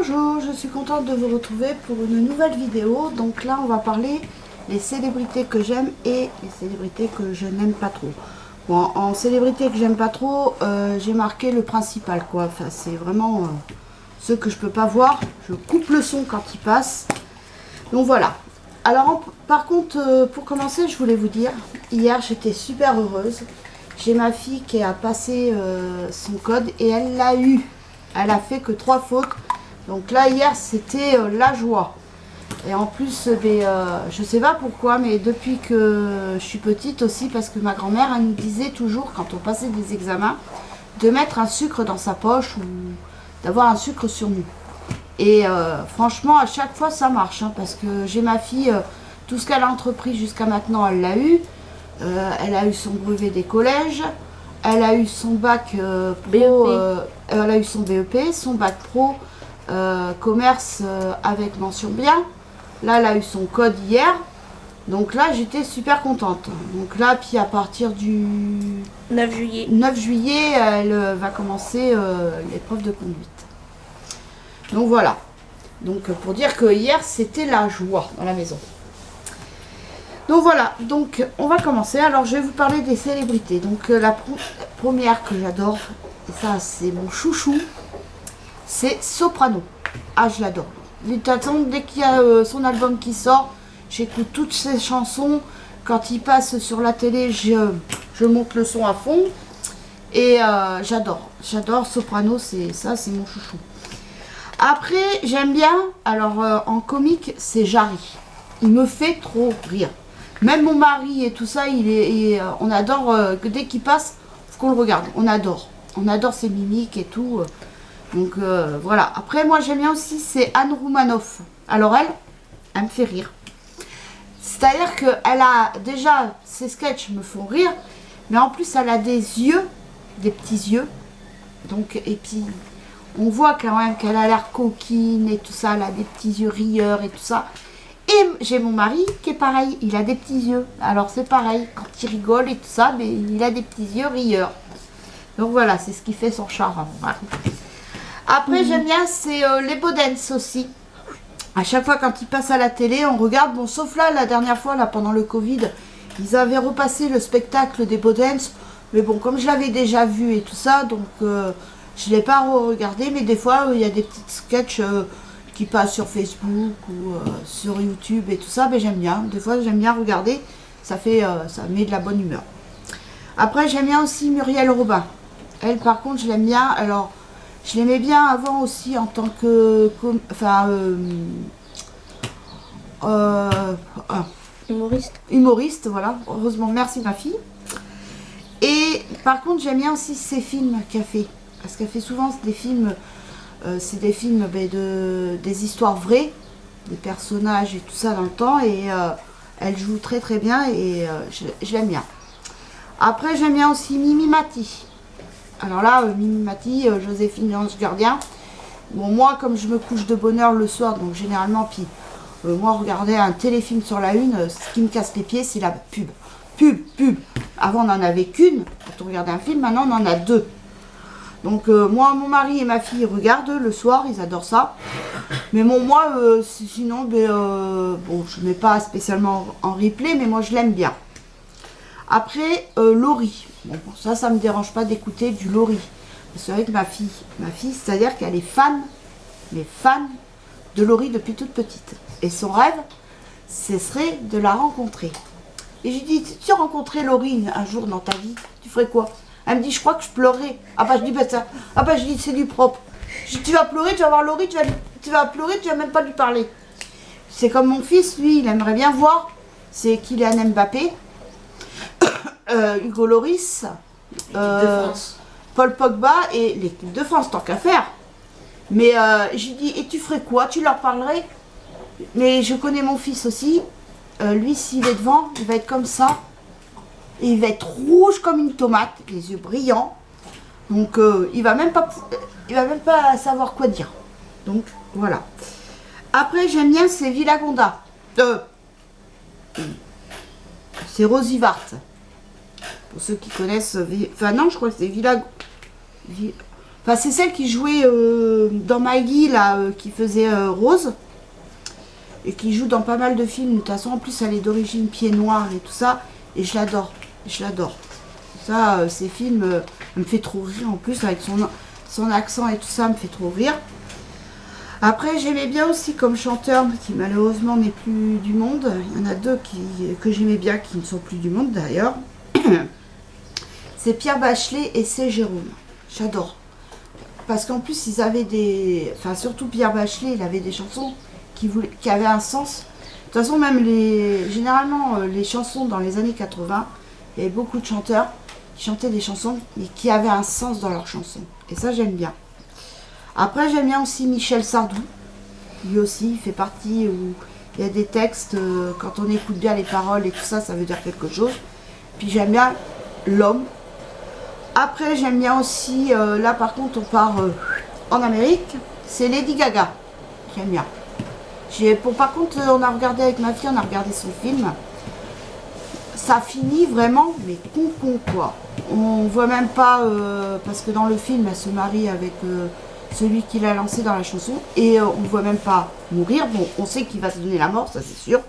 Bonjour, je suis contente de vous retrouver pour une nouvelle vidéo. Donc là on va parler des célébrités que j'aime et les célébrités que je n'aime pas trop. Bon, en célébrités que j'aime pas trop, j'ai marqué le principal quoi. Enfin c'est vraiment ceux que je peux pas voir. Je coupe le son quand il passe. Donc voilà. Alors par contre pour commencer je voulais vous dire, hier j'étais super heureuse. J'ai ma fille qui a passé son code et elle l'a eu. Elle a fait que 3 fautes. Donc là hier c'était la joie. Et en plus je sais pas pourquoi, mais depuis que je suis petite aussi, parce que ma grand-mère elle nous disait toujours quand on passait des examens de mettre un sucre dans sa poche ou d'avoir un sucre sur nous. Et franchement à chaque fois ça marche hein, parce que j'ai ma fille, tout ce qu'elle a entrepris jusqu'à maintenant elle l'a eu. Elle a eu son brevet des collèges, elle a eu son bac pro, elle a eu son BEP, son bac pro commerce avec mention bien. Là elle a eu son code hier, donc là j'étais super contente. Donc là puis à partir du 9 juillet elle va commencer l'épreuve de conduite. Donc voilà, donc pour dire que hier c'était la joie dans la maison. Donc voilà, donc on va commencer. Alors je vais vous parler des célébrités. Donc la première que j'adore, et ça c'est mon chouchou, c'est Soprano. Ah je l'adore. De toute façon, dès qu'il y a son album qui sort, j'écoute toutes ses chansons. Quand il passe sur la télé, je monte le son à fond. Et j'adore Soprano, c'est mon chouchou. Après j'aime bien, alors en comique c'est Jarry. Il me fait trop rire. Même mon mari et tout ça, on adore, dès qu'il passe, faut qu'on le regarde. On adore ses mimiques et tout. Donc voilà. Après, moi j'aime bien aussi, c'est Anne Roumanoff. Alors elle me fait rire. C'est-à-dire qu'elle a déjà, ses sketchs me font rire, mais en plus elle a des yeux, des petits yeux. Donc, et puis on voit quand même qu'elle a l'air coquine et tout ça, elle a des petits yeux rieurs et tout ça. Et j'ai mon mari qui est pareil, il a des petits yeux. Alors c'est pareil, quand il rigole et tout ça, mais il a des petits yeux rieurs. Donc voilà, c'est ce qui fait son charme à mon mari. Après j'aime bien, c'est les Bodens aussi. À chaque fois quand ils passent à la télé, on regarde. Bon, sauf là, la dernière fois, là pendant le Covid, ils avaient repassé le spectacle des Bodens. Mais bon, comme je l'avais déjà vu et tout ça, donc je ne l'ai pas regardé. Mais des fois, il y a des petits sketchs qui passe sur Facebook ou sur YouTube et tout ça, mais j'aime bien. Des fois, j'aime bien regarder. Ça met de la bonne humeur. Après, j'aime bien aussi Muriel Robin. Elle, par contre, je l'aime bien. Alors, je l'aimais bien avant aussi en tant que... humoriste, voilà. Heureusement, merci ma fille. Et par contre, j'aime bien aussi ses films qu'elle fait. Parce qu'elle fait souvent des films... c'est des films des histoires vraies, des personnages et tout ça dans le temps, et elle joue très très bien et je l'aime bien. Après j'aime bien aussi Mimi Mati. Alors là, Mimi Mati, Joséphine l'ange gardien. Bon, moi comme je me couche de bonne heure le soir, donc généralement, puis moi regarder un téléfilm sur la une, ce qui me casse les pieds c'est la pub. Pub. Avant on n'en avait qu'une, quand on regardait un film, maintenant on en a 2. Donc moi, mon mari et ma fille regardent le soir, ils adorent ça. Mais bon, moi, sinon, bon, je ne mets pas spécialement en replay, mais moi, je l'aime bien. Après, Laurie. Bon, ça me dérange pas d'écouter du Laurie. C'est vrai que ma fille, c'est-à-dire qu'elle est fan de Laurie depuis toute petite. Et son rêve, ce serait de la rencontrer. Et j'ai dit, si tu rencontrais Laurie un jour dans ta vie, tu ferais quoi ? Elle me dit, je crois que je pleurais. Ah bah je dis, je dis, c'est du propre. Je dis, tu vas pleurer, tu vas voir Laurie, tu vas pleurer, tu vas même pas lui parler. C'est comme mon fils, lui, il aimerait bien voir. C'est Kylian Mbappé, Hugo Lloris, Paul Pogba et l'équipe de France, tant qu'à faire. Mais j'ai dit, et tu ferais quoi? Tu leur parlerais? Mais je connais mon fils aussi. Lui, s'il est devant, il va être comme ça. Et il va être rouge comme une tomate, les yeux brillants. Donc il va même pas savoir quoi dire. Donc voilà. Après j'aime bien c'est Villagonda. C'est Rosy Vart. Pour ceux qui connaissent, enfin non je crois que c'est Enfin, c'est celle qui jouait dans Maggie, là, qui faisait Rose. Et qui joue dans pas mal de films. De toute façon, en plus, elle est d'origine pied noir et tout ça. Et je l'adore. Je l'adore. Ça, ces films, elle me fait trop rire. En plus, avec son accent et tout ça, me fait trop rire. Après, j'aimais bien aussi comme chanteur, qui malheureusement n'est plus du monde. Il y en a deux que j'aimais bien, qui ne sont plus du monde d'ailleurs. C'est Pierre Bachelet et c'est Jérôme. J'adore. Parce qu'en plus, ils avaient des... Enfin, surtout Pierre Bachelet, il avait des chansons qui avaient un sens. De toute façon, même généralement, les chansons dans les années 80, il y avait beaucoup de chanteurs qui chantaient des chansons, mais qui avaient un sens dans leurs chansons. Et ça, j'aime bien. Après, j'aime bien aussi Michel Sardou. Lui aussi, il fait partie où il y a des textes, quand on écoute bien les paroles et tout ça, ça veut dire quelque chose. Puis j'aime bien L'Homme. Après, j'aime bien aussi, là par contre, on part en Amérique, c'est Lady Gaga. J'aime bien. Par contre, on a regardé avec ma fille, on a regardé son film. Ça finit vraiment, mais con quoi. On voit même pas, parce que dans le film, elle se marie avec celui qui l'a lancé dans la chanson. Et on ne voit même pas mourir. Bon, on sait qu'il va se donner la mort, ça c'est sûr.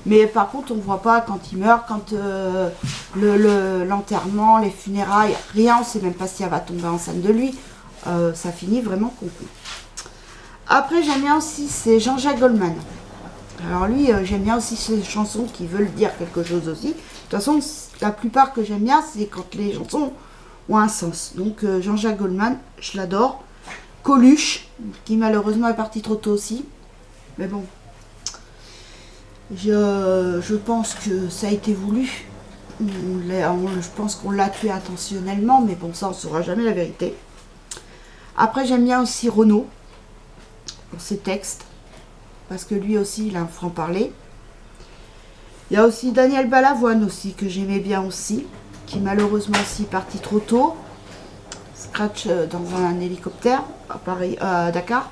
Mais par contre, on ne voit pas quand il meurt, quand l'enterrement, les funérailles, rien. On ne sait même pas si elle va tomber enceinte de lui. Ça finit vraiment con. Après, j'aime bien aussi, c'est Jean-Jacques Goldman. Alors lui, j'aime bien aussi ses chansons qui veulent dire quelque chose aussi. De toute façon, la plupart que j'aime bien, c'est quand les chansons ont un sens. Donc Jean-Jacques Goldman, je l'adore. Coluche, qui malheureusement est parti trop tôt aussi. Mais bon, je pense que ça a été voulu. Je pense qu'on l'a tué intentionnellement, mais bon, ça, on ne saura jamais la vérité. Après, j'aime bien aussi Renaud. Pour ses textes, parce que lui aussi il a un franc-parler. Il y a aussi Daniel Balavoine aussi, que j'aimais bien aussi, qui malheureusement aussi est parti trop tôt. Scratch dans un hélicoptère à Paris, à Dakar.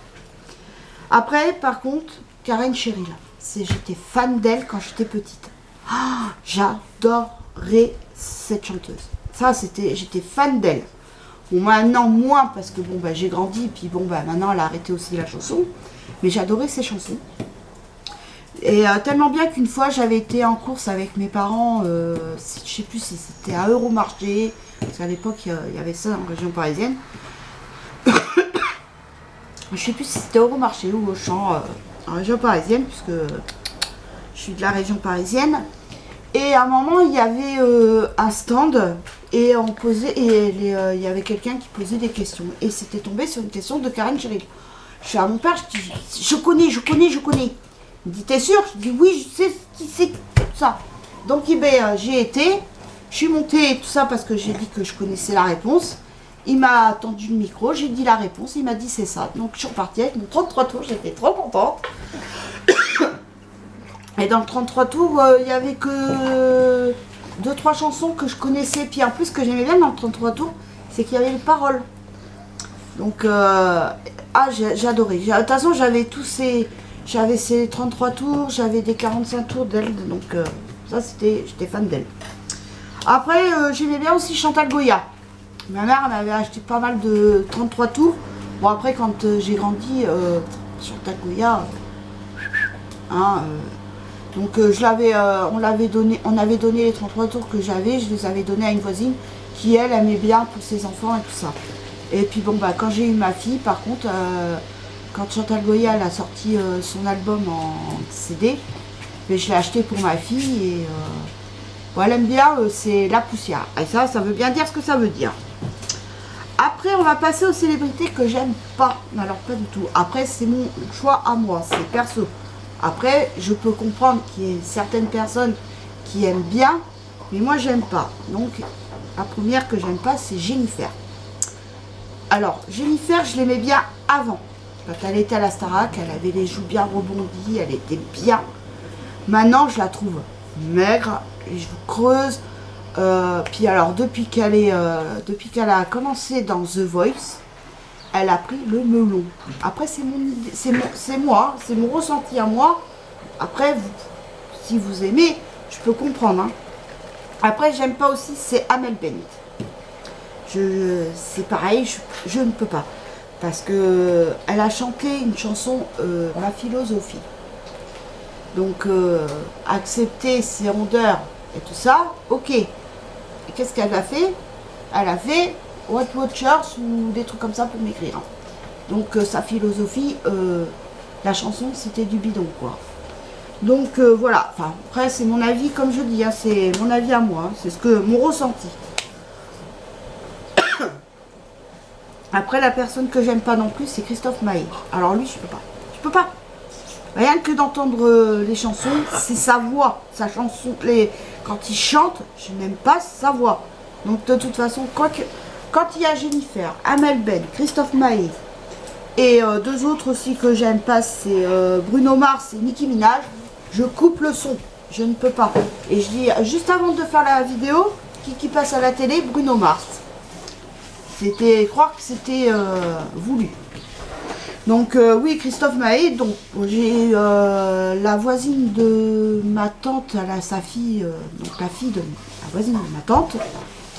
Après, par contre, Karen Cheryl. J'étais fan d'elle quand j'étais petite. Oh, j'adorais cette chanteuse. Ça, j'étais fan d'elle. Bon, maintenant, moins, parce que bon, bah, j'ai grandi, puis bon, bah, maintenant, elle a arrêté aussi la chanson. Mais j'adorais ses chansons. Et tellement bien qu'une fois, j'avais été en course avec mes parents, je sais plus si c'était à Euromarché, parce qu'à l'époque, il y avait ça en région parisienne. Je sais plus si c'était Euromarché ou Auchan, en région parisienne, puisque je suis de la région parisienne. Et à un moment, il y avait un stand et on posait, et il y avait quelqu'un qui posait des questions. Et c'était tombé sur une question de Karen Cheryl. Je suis à mon père, je dis, je connais. Il me dit, t'es sûr? Je dis, oui, je sais qui c'est, tout ça. Donc, eh ben, j'y été, je suis montée, tout ça, parce que j'ai dit que je connaissais la réponse. Il m'a tendu le micro, j'ai dit la réponse, il m'a dit c'est ça. Donc, je suis repartie avec mon 33 tours, j'étais trop contente. Et dans le 33 tours, il n'y avait que 2-3 chansons que je connaissais. Puis en plus, ce que j'aimais bien dans le 33 tours, c'est qu'il y avait les paroles. Donc, j'adorais. De toute façon, j'avais ces 33 tours, j'avais des 45 tours d'elle. Donc, ça, j'étais fan d'elle. Après, j'aimais bien aussi Chantal Goya. Ma mère m'avait acheté pas mal de 33 tours. Bon, après, quand j'ai grandi, Chantal Goya, donc on avait donné les 33 tours que j'avais, je les avais donnés à une voisine qui elle aimait bien pour ses enfants et tout ça. Et puis bon bah quand j'ai eu ma fille, par contre, quand Chantal Goya elle a sorti son album en CD, mais je l'ai acheté pour ma fille et bon, elle aime bien, c'est La Poussière. Et ça veut bien dire ce que ça veut dire. Après on va passer aux célébrités que j'aime pas, alors pas du tout. Après c'est mon choix à moi, c'est perso. Après, je peux comprendre qu'il y ait certaines personnes qui aiment bien, mais moi, j'aime pas. Donc, la première que j'aime pas, c'est Jennifer. Alors, Jennifer, je l'aimais bien avant. Quand elle était à la Starac, elle avait les joues bien rebondies, elle était bien. Maintenant, je la trouve maigre, les joues creuses. Puis alors, depuis qu'elle a commencé dans The Voice, elle a pris le melon. Après, c'est moi, c'est mon ressenti à moi. Après, si vous aimez, je peux comprendre. Hein. Après, j'aime pas aussi, c'est Amel Bent. c'est pareil, je ne peux pas. Parce que elle a chanté une chanson, Ma philosophie. Donc, accepter ses rondeurs et tout ça, ok. Et qu'est-ce qu'elle a fait? Elle a fait What Watchers ou des trucs comme ça pour m'écrire. Donc, sa philosophie, la chanson, c'était du bidon, quoi. Donc, voilà. Enfin, après, c'est mon avis, comme je dis, hein, c'est mon avis à moi. Hein, c'est ce que mon ressenti. Après, la personne que j'aime pas non plus, c'est Christophe Maé. Alors lui, je peux pas. Je peux pas. Rien que d'entendre les chansons, c'est sa voix, sa chanson. Quand il chante, je n'aime pas sa voix. Donc de toute façon, quand il y a Jennifer, Amel Ben, Christophe Maé, et deux autres aussi que j'aime pas, c'est Bruno Mars et Nicki Minaj, je coupe le son. Je ne peux pas. Et je dis, juste avant de faire la vidéo, qui passe à la télé, Bruno Mars. Je crois que c'était voulu. Donc oui, Christophe Maé, donc j'ai la voisine de ma tante, elle a sa fille, donc la fille de la voisine de ma tante,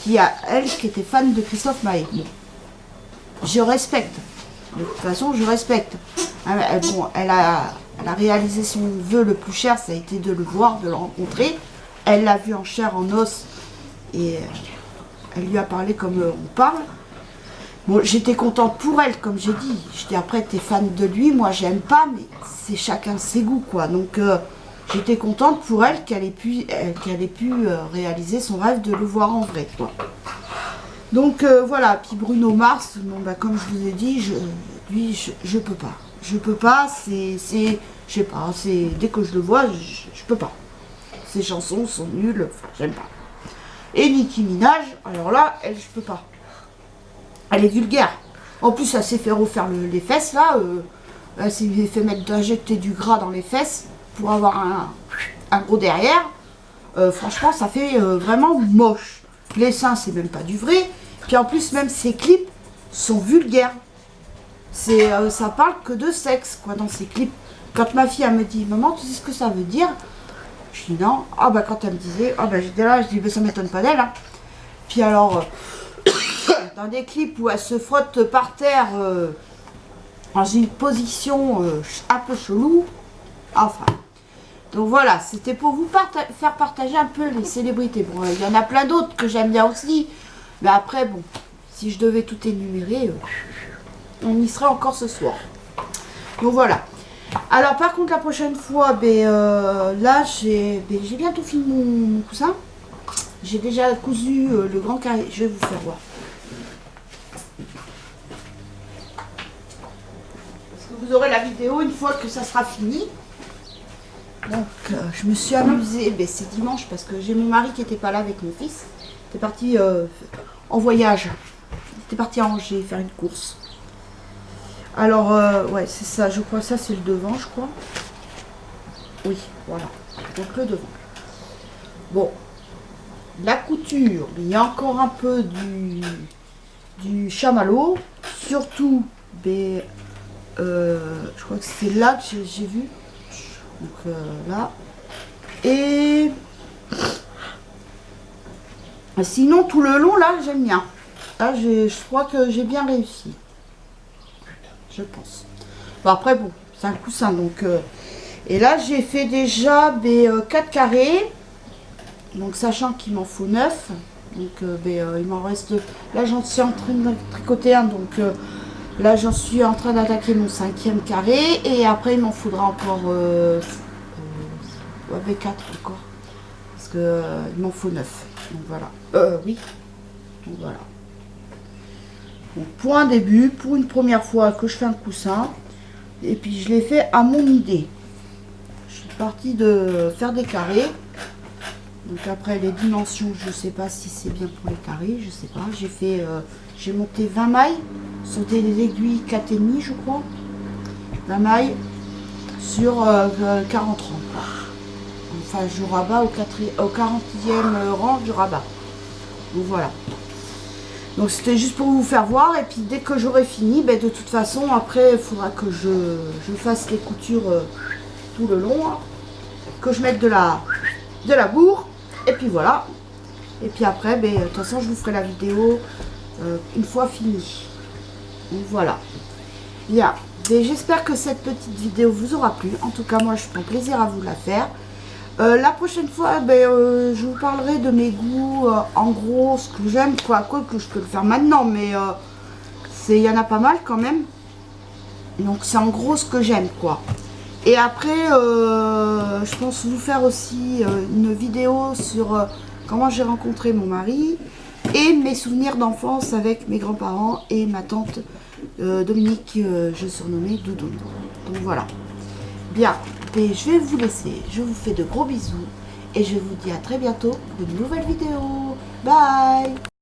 qui était fan de Christophe Maé. Bon. Je respecte. De toute façon, je respecte. Elle a réalisé son vœu le plus cher, ça a été de le voir, de le rencontrer. Elle l'a vu en chair, en os, et elle lui a parlé comme on parle. Bon, j'étais contente pour elle, comme j'ai dit. Je dis, après, t'es fan de lui, moi, j'aime pas, mais c'est chacun ses goûts, quoi. Donc, j'étais contente pour elle qu'elle ait pu réaliser son rêve de le voir en vrai, quoi. Donc, voilà. Puis Bruno Mars, bon, bah, comme je vous ai dit, je peux pas. Je peux pas, je sais pas, dès que je le vois, je peux pas. Ses chansons sont nulles, enfin, j'aime pas. Et Nicki Minaj, alors là, elle, je peux pas. Elle est vulgaire. En plus, elle s'est fait refaire les fesses, là. Elle s'est fait injecter du gras dans les fesses pour avoir un gros derrière. Franchement, ça fait vraiment moche. Les seins, c'est même pas du vrai. Puis en plus, même ses clips sont vulgaires. Ça parle que de sexe, quoi, dans ses clips. Quand ma fille, elle me dit, maman, tu sais ce que ça veut dire? Je dis non. Ah bah quand elle me disait, ah bah j'étais là, je dis, bah, ça m'étonne pas d'elle. Hein. Puis alors... dans des clips où elle se frotte par terre dans une position un peu chelou. Enfin. Donc voilà, c'était pour vous faire partager un peu les célébrités. Bon, il y en a plein d'autres que j'aime bien aussi. Mais après, bon, si je devais tout énumérer, on y serait encore ce soir. Donc voilà. Alors par contre, la prochaine fois, là, j'ai bientôt fini mon coussin. J'ai déjà cousu le grand carré. Je vais vous faire voir. Vous aurez la vidéo une fois que ça sera fini. Donc je me suis amusée, c'est dimanche parce que j'ai mon mari qui n'était pas là avec mon fils. Il était parti en voyage. Il était parti à Angers faire une course. Alors ouais, c'est ça, je crois que ça c'est le devant, je crois. Oui, voilà. Donc le devant. Bon, la couture, il y a encore un peu du chamallow, surtout des... je crois que c'est là que j'ai vu. Donc là. Et sinon tout le long là j'aime bien. Là je crois que j'ai bien réussi. Je pense. Bon, après bon, c'est un coussin donc. Et là j'ai fait déjà 4 carrés. Donc sachant qu'il m'en faut 9. Donc il m'en reste. Là j'en suis en train de tricoter un donc. Là, j'en suis en train d'attaquer mon 5e carré et après, il m'en faudra encore 4 encore parce que il m'en faut 9. Donc voilà. Oui. Donc voilà. Donc, pour un début, pour une première fois que je fais un coussin, et puis je l'ai fait à mon idée. Je suis partie de faire des carrés. Donc après les dimensions, je sais pas si c'est bien pour les carrés, je sais pas. J'ai monté 20 mailles sur des aiguilles 4,5 je crois. 20 mailles sur 40 rangs. Enfin je rabats au 40e rang, je rabats. Donc voilà. Donc c'était juste pour vous faire voir et puis dès que j'aurai fini, de toute façon après il faudra que je fasse les coutures tout le long. Hein, que je mette de la bourre. Et puis voilà. Et puis après, de toute façon, je vous ferai la vidéo une fois fini. Donc voilà. Bien. Et j'espère que cette petite vidéo vous aura plu. En tout cas, moi, je prends plaisir à vous la faire. La prochaine fois, je vous parlerai de mes goûts, en gros, ce que j'aime, quoi que je peux le faire maintenant, mais il y en a pas mal quand même. Donc c'est en gros ce que j'aime, quoi. Et après, je pense vous faire aussi une vidéo sur comment j'ai rencontré mon mari et mes souvenirs d'enfance avec mes grands-parents et ma tante Dominique, je surnommais Doudoune. Donc voilà. Bien, et je vais vous laisser. Je vous fais de gros bisous et je vous dis à très bientôt pour une nouvelle vidéo. Bye!